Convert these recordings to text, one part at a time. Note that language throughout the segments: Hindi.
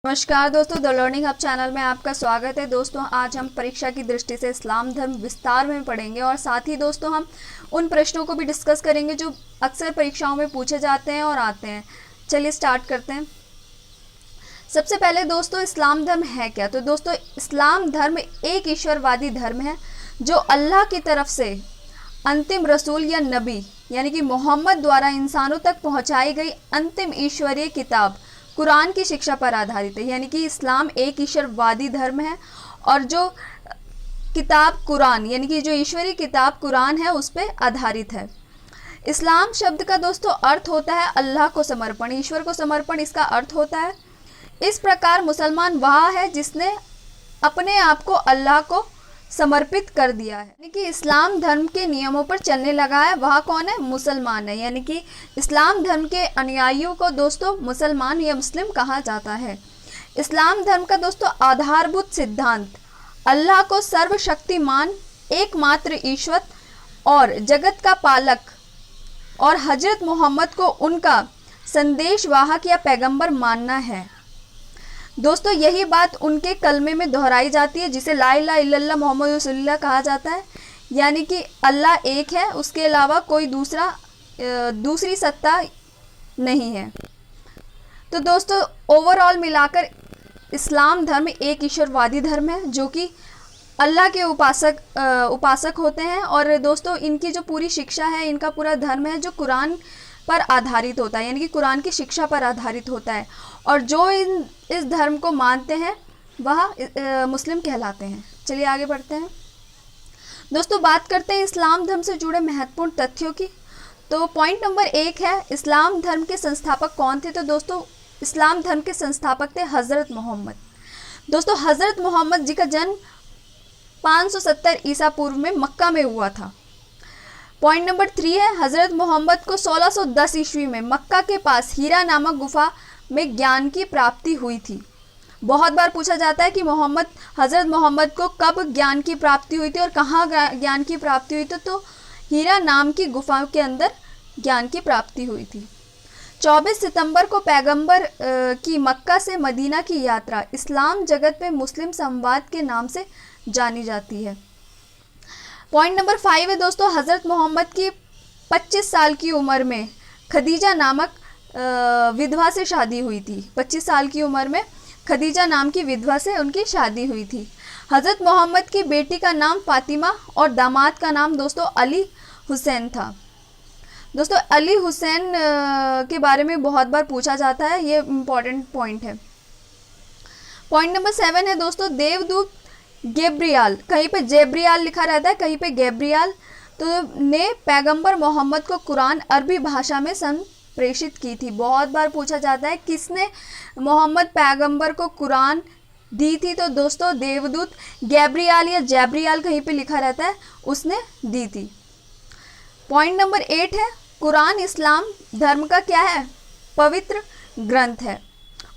नमस्कार दोस्तों, द लर्निंग हब चैनल में आपका स्वागत है। दोस्तों, आज हम परीक्षा की दृष्टि से इस्लाम धर्म विस्तार में पढ़ेंगे और साथ ही दोस्तों हम उन प्रश्नों को भी डिस्कस करेंगे जो अक्सर परीक्षाओं में पूछे जाते हैं और आते हैं। चलिए स्टार्ट करते हैं। सबसे पहले दोस्तों, इस्लाम धर्म है क्या? तो दोस्तों, इस्लाम धर्म एक ईश्वरवादी धर्म है जो अल्लाह की तरफ से अंतिम रसूल या नबी यानी कि मोहम्मद द्वारा इंसानों तक पहुंचाई गई अंतिम ईश्वरीय किताब कुरान की शिक्षा पर आधारित है। यानी कि इस्लाम एक ईश्वरवादी धर्म है और जो किताब कुरान यानी कि जो ईश्वरीय किताब कुरान है उस पर आधारित है। इस्लाम शब्द का दोस्तों अर्थ होता है अल्लाह को समर्पण, ईश्वर को समर्पण इसका अर्थ होता है। इस प्रकार मुसलमान वह है जिसने अपने आप को अल्लाह को समर्पित कर दिया है, यानी कि इस्लाम धर्म के नियमों पर चलने लगा है। वह कौन है? मुसलमान है। यानी कि इस्लाम धर्म के अनुयायियों को दोस्तों मुसलमान या मुस्लिम कहा जाता है। इस्लाम धर्म का दोस्तों आधारभूत सिद्धांत अल्लाह को सर्वशक्तिमान एकमात्र ईश्वर और जगत का पालक और हजरत मोहम्मद को उनका संदेशवाहक या पैगंबर मानना है। दोस्तों, यही बात उनके कलमे में दोहराई जाती है जिसे ला इलाहा इल्लल्लाह मोहम्मद रसूलुल्लाह कहा जाता है। यानी कि अल्लाह एक है, उसके अलावा कोई दूसरी सत्ता नहीं है। तो दोस्तों, ओवरऑल मिलाकर इस्लाम धर्म एक ईश्वरवादी धर्म है जो कि अल्लाह के उपासक होते हैं। और दोस्तों, इनकी जो पूरी शिक्षा है, इनका पूरा धर्म है जो कुरान पर आधारित होता है, यानी कि कुरान की शिक्षा पर आधारित होता है। और जो इस धर्म को मानते हैं वह मुस्लिम कहलाते हैं। चलिए आगे बढ़ते हैं। दोस्तों, बात करते हैं इस्लाम धर्म से जुड़े महत्वपूर्ण तथ्यों की। तो पॉइंट नंबर 1 है, इस्लाम धर्म के संस्थापक कौन थे? तो दोस्तों, इस्लाम धर्म के संस्थापक थे हज़रत मोहम्मद। दोस्तों, हज़रत मोहम्मद जी का जन्म 570 ईसा पूर्व में मक्का में हुआ था। पॉइंट नंबर 3 है, हज़रत मोहम्मद को 1610 ईस्वी में मक्का के पास हीरा नामक गुफा में ज्ञान की प्राप्ति हुई थी। बहुत बार पूछा जाता है कि हज़रत मोहम्मद को कब ज्ञान की प्राप्ति हुई थी और कहाँ ज्ञान की प्राप्ति हुई थी। तो हीरा नाम की गुफा के अंदर ज्ञान की प्राप्ति हुई थी। 24 सितंबर को पैगंबर की मक्का से मदीना की यात्रा इस्लाम जगत में मुस्लिम संवाद के नाम से जानी जाती है। पॉइंट नंबर 5 है दोस्तों, हज़रत मोहम्मद की 25 साल की उम्र में खदीजा नामक विधवा से शादी हुई थी। 25 साल की उम्र में खदीजा नाम की विधवा से उनकी शादी हुई थी। हज़रत मोहम्मद की बेटी का नाम फातिमा और दामाद का नाम दोस्तों अली हुसैन था। दोस्तों, अली हुसैन के बारे में बहुत बार पूछा जाता है, ये इम्पॉर्टेंट पॉइंट है। पॉइंट नंबर 7 है दोस्तों, देवदूत गैब्रियल, कहीं पे जेब्रियल लिखा रहता है, कहीं पे गैब्रियल, तो ने पैगंबर मोहम्मद को कुरान अरबी भाषा में प्रेषित की थी। बहुत बार पूछा जाता है किसने मोहम्मद पैगंबर को कुरान दी थी? तो दोस्तों, देवदूत गैब्रियल या जैब्रियल कहीं पे लिखा रहता है, उसने दी थी। पॉइंट नंबर 8 है, कुरान इस्लाम धर्म का क्या है? पवित्र ग्रंथ है।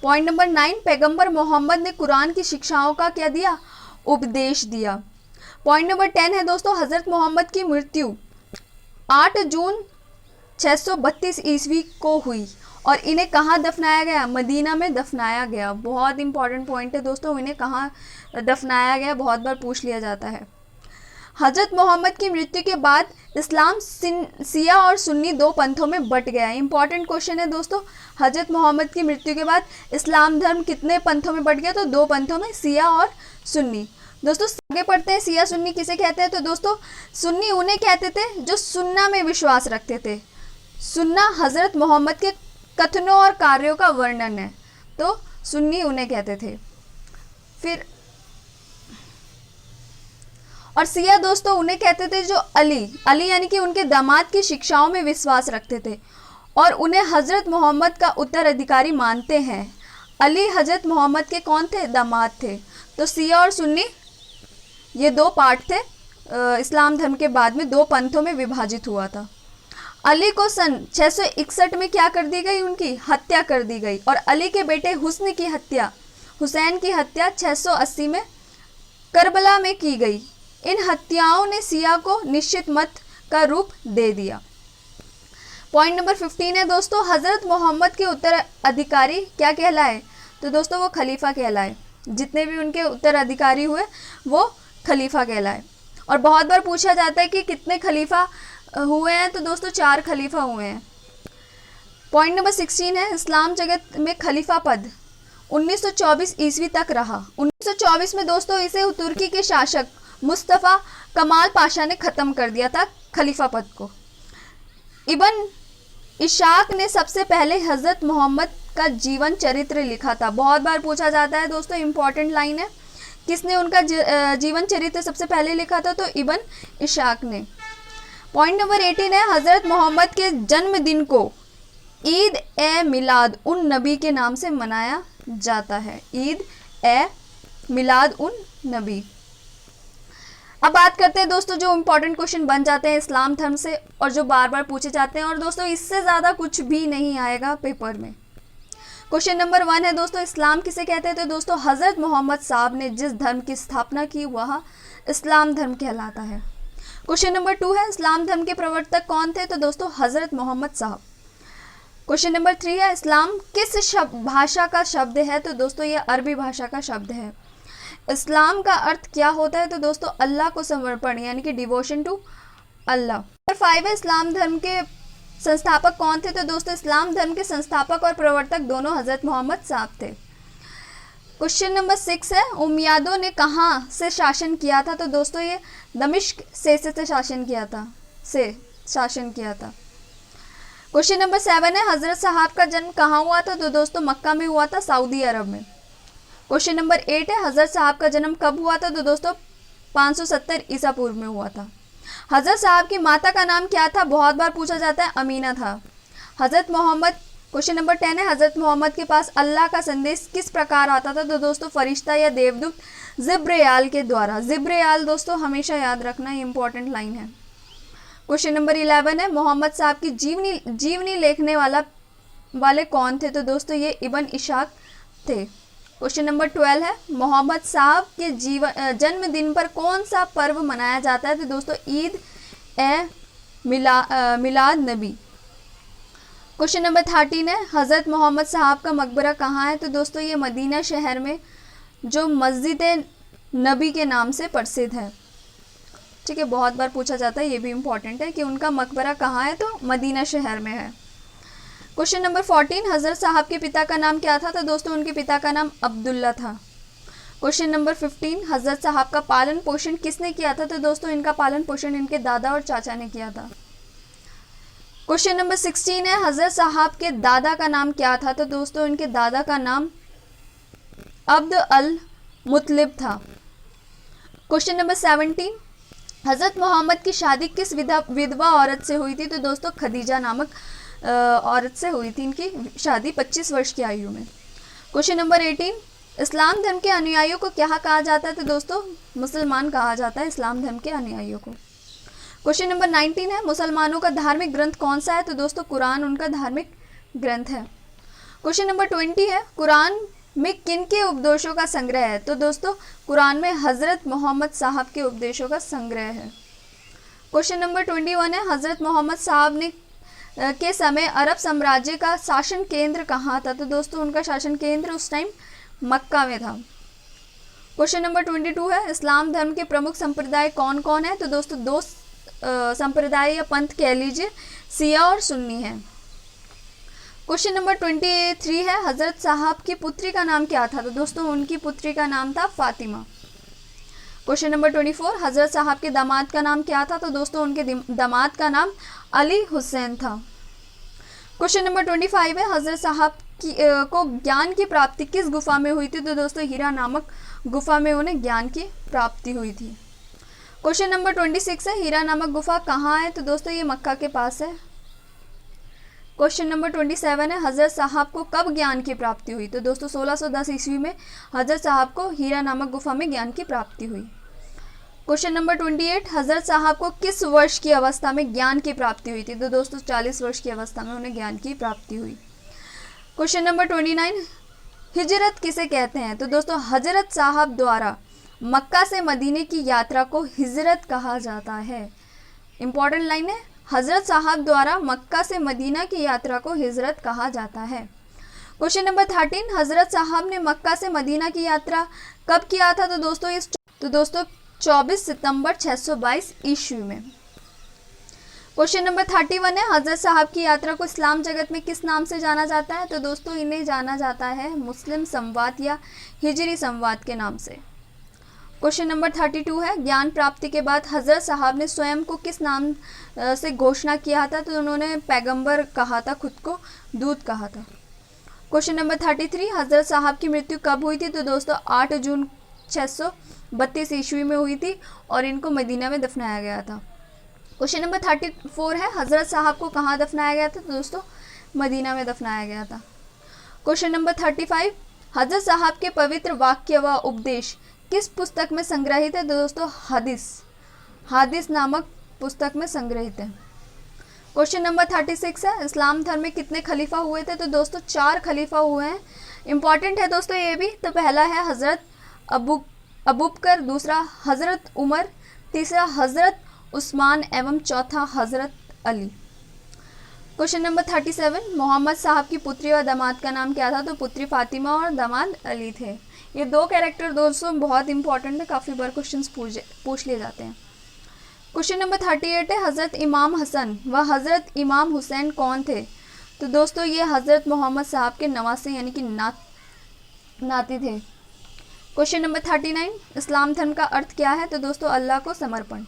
पॉइंट नंबर 9, पैगंबर मोहम्मद ने कुरान की शिक्षाओं का क्या दिया? उपदेश दिया। पॉइंट नंबर 10 है दोस्तों, हज़रत मोहम्मद की मृत्यु 8 जून 632 ईस्वी को हुई और इन्हें कहाँ दफनाया गया? मदीना में दफनाया गया। बहुत इंपॉर्टेंट पॉइंट है दोस्तों, इन्हें कहाँ दफनाया गया, बहुत बार पूछ लिया जाता है। हज़रत मोहम्मद की मृत्यु के बाद इस्लाम सिया और सुन्नी दो पंथों में बट गया। इंपॉर्टेंट क्वेश्चन है दोस्तों, हज़रत मोहम्मद की मृत्यु के बाद इस्लाम धर्म कितने पंथों में बट गया? तो 2 पंथों में, सिया और सुन्नी। दोस्तों, आगे पढ़ते हैं, सिया सुन्नी किसे कहते हैं? तो दोस्तों, सुन्नी उन्हें कहते थे जो सुन्ना में विश्वास रखते थे। सुन्ना हज़रत मोहम्मद के कथनों और कार्यों का वर्णन है, तो सुन्नी उन्हें कहते थे। फिर और सिया दोस्तों उन्हें कहते थे जो अली यानी कि उनके दामाद की शिक्षाओं में विश्वास रखते थे और उन्हें हज़रत मोहम्मद का उत्तराधिकारी मानते हैं। अली हज़रत मोहम्मद के कौन थे? दामाद थे। तो सिया और सुन्नी ये 2 पार्ट थे। इस्लाम धर्म के बाद में 2 पंथों में विभाजित हुआ था। अली को सन 661 में क्या कर दी गई? उनकी हत्या कर दी गई। और अली के बेटे हुसैन की हत्या 680 में करबला में की गई। इन हत्याओं ने सिया को निश्चित मत का रूप दे दिया। पॉइंट नंबर 15 है दोस्तों, हज़रत मोहम्मद के उत्तराधिकारी क्या कहलाए? तो दोस्तों वो खलीफा कहलाए। जितने भी उनके उत्तराधिकारी हुए वो खलीफा कहलाए। और बहुत बार पूछा जाता है कि कितने खलीफा हुए हैं, तो दोस्तों 4 खलीफा हुए हैं। पॉइंट नंबर 16 है, इस्लाम जगत में खलीफा पद 1924 ईस्वी तक रहा। 1924 में दोस्तों इसे तुर्की के शासक मुस्तफ़ा कमाल पाशा ने ख़त्म कर दिया था खलीफा पद को। इब्न इशाक ने सबसे पहले हज़रत मोहम्मद का जीवन चरित्र लिखा था। बहुत बार पूछा जाता है दोस्तों, इंपॉर्टेंट लाइन है, किसने उनका जीवन चरित्र सबसे पहले लिखा था, तो इब्न इशाक ने। पॉइंट नंबर 18 है, हज़रत मोहम्मद के जन्मदिन को ईद ए मिलाद उन नबी के नाम से मनाया जाता है। ईद ए मिलाद उन नबी। अब बात करते हैं दोस्तों जो इम्पोर्टेंट क्वेश्चन बन जाते हैं इस्लाम धर्म से और जो बार बार पूछे जाते हैं, और दोस्तों इससे ज़्यादा कुछ भी नहीं आएगा पेपर में। क्वेश्चन नंबर 1 है दोस्तों, इस्लाम किसे कहते हैं, तो दोस्तों हज़रत मोहम्मद साहब ने जिस धर्म की स्थापना की वह इस्लाम धर्म कहलाता है। क्वेश्चन नंबर 2 है, इस्लाम धर्म के प्रवर्तक कौन थे, तो दोस्तों हज़रत मोहम्मद साहब। क्वेश्चन नंबर 3 है, इस्लाम किस भाषा का शब्द है, तो दोस्तों ये अरबी भाषा का शब्द है। इस्लाम का अर्थ क्या होता है, तो दोस्तों अल्लाह को समर्पण, यानी कि डिवोशन टू अल्लाह। नंबर 5 है, इस्लाम धर्म के संस्थापक कौन थे, तो दोस्तों इस्लाम धर्म के संस्थापक और प्रवर्तक दोनों हज़रत मोहम्मद साहब थे। क्वेश्चन नंबर 6 है, उमैयादों ने कहाँ से शासन किया था, तो दोस्तों ये दमिश्क से शासन किया था। क्वेश्चन नंबर 7 है, हज़रत साहब का जन्म कहाँ हुआ था, तो दोस्तों मक्का में हुआ था, सऊदी अरब में। क्वेश्चन नंबर 8 है, हज़रत साहब का जन्म कब हुआ था, तो दोस्तों 570 ईसा पूर्व में हुआ था। हज़रत साहब की माता का नाम क्या था, बहुत बार पूछा जाता है, अमीना था। हज़रत मोहम्मद, क्वेश्चन नंबर 10 है, हज़रत मोहम्मद के पास अल्लाह का संदेश किस प्रकार आता था, तो दोस्तों फरिश्ता या देवदूत जिब्राइल के द्वारा। जिब्राइल दोस्तों हमेशा याद रखना, ये इंपॉर्टेंट लाइन है। क्वेश्चन नंबर 11 है, मोहम्मद साहब की जीवनी लिखने वाले कौन थे, तो दोस्तों ये इब्न इशाक थे। क्वेश्चन नंबर 12 है, मोहम्मद साहब के जन्मदिन पर कौन सा पर्व मनाया जाता है, तो दोस्तों ईद ए मिलाद नबी। क्वेश्चन नंबर 13 है, हज़रत मोहम्मद साहब का मकबरा कहाँ है, तो दोस्तों ये मदीना शहर में जो मस्जिद नबी के नाम से प्रसिद्ध है। ठीक है, बहुत बार पूछा जाता है, ये भी इम्पॉर्टेंट है कि उनका मकबरा कहाँ है, तो मदीना शहर में है। क्वेश्चन नंबर 14, हज़रत साहब के पिता का नाम क्या था, तो दोस्तों उनके पिता का नाम अब्दुल्ला था। क्वेश्चन नंबर 15, हज़रत साहब का पालन पोषण किसने किया था, तो दोस्तों इनका पालन पोषण इनके दादा और चाचा ने किया था। क्वेश्चन नंबर 16 है, हज़रत साहब के दादा का नाम क्या था, तो दोस्तों इनके दादा का नाम अब्द अल मुतलिब था। क्वेश्चन नंबर 17, हज़रत मोहम्मद की शादी किस विधवा औरत से हुई थी, तो दोस्तों खदीजा नामक औरत से हुई थी इनकी शादी 25 वर्ष की आयु में। क्वेश्चन नंबर 18, इस्लाम धर्म के अनुयायियों को क्या कहा जाता है, तो दोस्तों मुसलमान कहा जाता है इस्लाम धर्म के अनुयायियों को। क्वेश्चन नंबर 19 है, मुसलमानों का धार्मिक ग्रंथ कौन सा है, तो दोस्तों कुरान उनका धार्मिक ग्रंथ है। क्वेश्चन नंबर 20 है, कुरान में किन के उपदेशों का संग्रह है, तो दोस्तों कुरान में हज़रत मोहम्मद साहब के उपदेशों का संग्रह है। क्वेश्चन नंबर 21 है, हज़रत मोहम्मद साहब ने के समय अरब साम्राज्य का शासन केंद्र कहाँ था, तो दोस्तों उनका शासन केंद्र उस टाइम मक्का में था। क्वेश्चन नंबर 22 है, इस्लाम धर्म के प्रमुख संप्रदाय कौन कौन है, तो दोस्तों 2 संप्रदाय या पंथ कह लीजिए, सिया और सुन्नी है। क्वेश्चन नंबर 23 है, हज़रत साहब की पुत्री का नाम क्या था, तो दोस्तों उनकी पुत्री का नाम था फातिमा। क्वेश्चन नंबर 24, हज़रत साहब के दामाद का नाम क्या था, तो दोस्तों उनके दामाद का नाम अली हुसैन था। क्वेश्चन नंबर 25 है, हज़रत साहब को ज्ञान की प्राप्ति किस गुफा में हुई थी, तो दोस्तों हीरा नामक गुफा में उन्हें ज्ञान की प्राप्ति हुई थी। क्वेश्चन नंबर 26 है, हीरा नामक गुफा कहाँ है, तो दोस्तों ये मक्का के पास है। क्वेश्चन नंबर 27 है, हज़रत साहब को कब ज्ञान की प्राप्ति हुई, तो दोस्तों 1610 ईस्वी में हज़रत साहब को हीरा नामक गुफा में ज्ञान की प्राप्ति हुई। क्वेश्चन नंबर 28, हज़रत साहब को किस वर्ष की अवस्था में ज्ञान की प्राप्ति हुई थी, तो दोस्तों 40 वर्ष की अवस्था में उन्हें ज्ञान की प्राप्ति हुई। क्वेश्चन नंबर 29, हिजरत किसे कहते हैं, तो दोस्तों हज़रत साहब द्वारा मक्का से मदीने की यात्रा को हिजरत कहा जाता है। इंपॉर्टेंट लाइन है, हज़रत साहब द्वारा मक्का से मदीना की यात्रा को हिजरत कहा जाता है। क्वेश्चन नंबर 13, हजरत साहब ने मक्का से मदीना की यात्रा कब किया था? तो दोस्तों 24 सितंबर 622 ईस्वी में। क्वेश्चन नंबर 31 है, हजरत साहब की यात्रा को इस्लाम जगत में किस नाम से जाना जाता है? तो दोस्तों इन्हें जाना जाता है मुस्लिम संवाद या हिजरी संवाद के नाम से। क्वेश्चन नंबर 32 है, ज्ञान प्राप्ति के बाद हजरत साहब ने स्वयं को किस नाम से घोषणा किया था? तो उन्होंने पैगंबर कहा था, खुद को दूत कहा था। क्वेश्चन नंबर 33, हजरत साहब की मृत्यु कब हुई थी? तो दोस्तों 8 जून 632 ईस्वी में हुई थी और इनको मदीना में दफनाया गया था। क्वेश्चन नंबर 34 है, हजरत साहब को कहाँ दफनाया गया था? तो दोस्तों मदीना में दफनाया गया था। क्वेश्चन नंबर 35, हजरत साहब के पवित्र वाक्य व उपदेश किस पुस्तक में संग्रहित है? तो दोस्तों हादिस नामक पुस्तक में संग्रहित है। क्वेश्चन नंबर 36 है, इस्लाम धर्म में कितने खलीफा हुए थे? तो दोस्तों 4 खलीफा हुए हैं। इंपॉर्टेंट है दोस्तों ये भी। तो पहला है हजरत अबूबकर, दूसरा हजरत उमर, तीसरा हजरत उस्मान एवं चौथा हजरत अली। क्वेश्चन नंबर 37, मोहम्मद साहब की पुत्री और दामाद का नाम क्या था? तो पुत्री फातिमा और दामाद अली थे। ये 2 कैरेक्टर दोस्तों बहुत इंपॉर्टेंट है, काफ़ी बार क्वेश्चन पूछ लिए जाते हैं। क्वेश्चन नंबर 38 है, हज़रत इमाम हसन व हज़रत इमाम हुसैन कौन थे? तो दोस्तों ये हज़रत मोहम्मद साहब के नवासे यानी कि नाती थे। क्वेश्चन नंबर 39, इस्लाम धर्म का अर्थ क्या है? तो दोस्तों अल्लाह को समर्पण।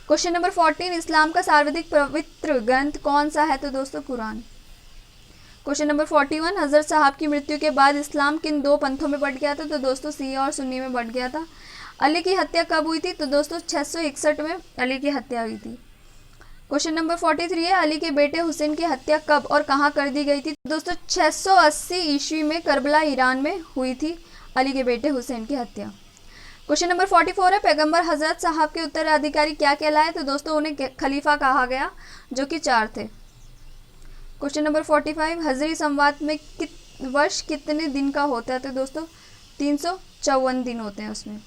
क्वेश्चन नंबर 14, इस्लाम का सर्वाधिक पवित्र ग्रंथ कौन सा है? तो दोस्तों कुरान। क्वेश्चन नंबर 41, हजरत साहब की मृत्यु के बाद इस्लाम किन 2 पंथों में बंट गया था? तो दोस्तों शिया और सुन्नी में बंट गया था। अली की हत्या कब हुई थी? तो दोस्तों 661 में अली की हत्या हुई थी। क्वेश्चन नंबर 43 है, अली के बेटे हुसैन की हत्या कब और कहाँ कर दी गई थी? दोस्तों 680 ईस्वी में करबला ईरान में हुई थी अली के बेटे हुसैन की हत्या। क्वेश्चन नंबर 44 है, पैगंबर हजरत साहब के उत्तराधिकारी क्या कहलाए? तो दोस्तों उन्हें खलीफा कहा गया, जो कि 4 थे। क्वेश्चन नंबर 45, हजरी संवाद में वर्ष कितने दिन का होता है? तो दोस्तों 354 दिन होते हैं उसमें।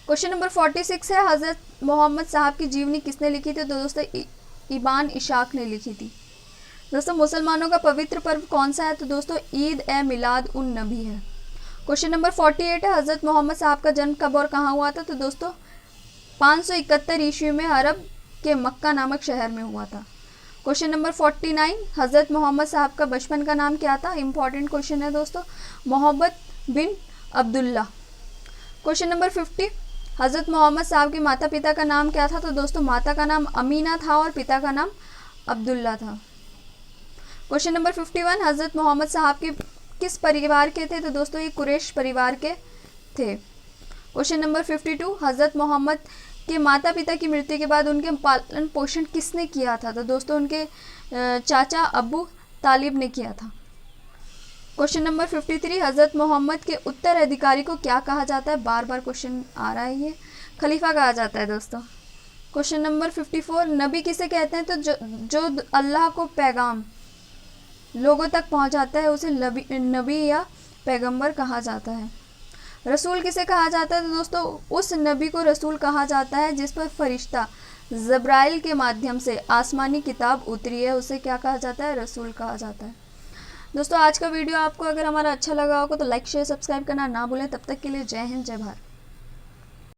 क्वेश्चन नंबर 46 है, हजरत मोहम्मद साहब की जीवनी किसने लिखी थी? तो दोस्तों इबान इशाक ने लिखी थी। दोस्तों मुसलमानों का पवित्र पर्व कौन सा है? तो दोस्तों ईद ए मिलाद उन नबी है। क्वेश्चन नंबर 48 है, हजरत मोहम्मद साहब का जन्म कब और कहाँ हुआ था? तो दोस्तों 571 ईस्वी में अरब के मक्का नामक शहर में हुआ था। क्वेश्चन नंबर 49, हजरत मोहम्मद साहब का बचपन का नाम क्या था? इंपॉर्टेंट क्वेश्चन है दोस्तों, मोहम्मद बिन अब्दुल्ला। क्वेश्चन नंबर 50, हजरत मोहम्मद साहब के माता पिता का नाम क्या था? तो दोस्तों माता का नाम अमीना था और पिता का नाम अब्दुल्ला था। क्वेश्चन नंबर 51, हजरत मोहम्मद साहब के किस परिवार के थे? तो दोस्तों ये कुरैश परिवार के थे। क्वेश्चन नंबर 52, हजरत मोहम्मद के माता पिता की मृत्यु के बाद उनके पालन पोषण किसने किया था? तो दोस्तों उनके चाचा अबू तालिब ने किया था। क्वेश्चन नंबर 53, हजरत मोहम्मद के उत्तराधिकारी को क्या कहा जाता है? बार बार क्वेश्चन आ रहा है, ये खलीफा कहा जाता है दोस्तों। क्वेश्चन नंबर 54, नबी किसे कहते हैं? तो जो अल्लाह को पैगाम लोगों तक पहुंचाता है उसे नबी या पैगंबर कहा जाता है। रसूल किसे कहा जाता है? तो दोस्तों उस नबी को रसूल कहा जाता है जिस पर फरिश्ता जब्राइल के माध्यम से आसमानी किताब उतरी है, उसे क्या कहा जाता है? रसूल कहा जाता है। दोस्तों आज का वीडियो आपको अगर हमारा अच्छा लगा होगा तो लाइक शेयर सब्सक्राइब करना ना भूलें। तब तक के लिए जय हिंद, जय भारत।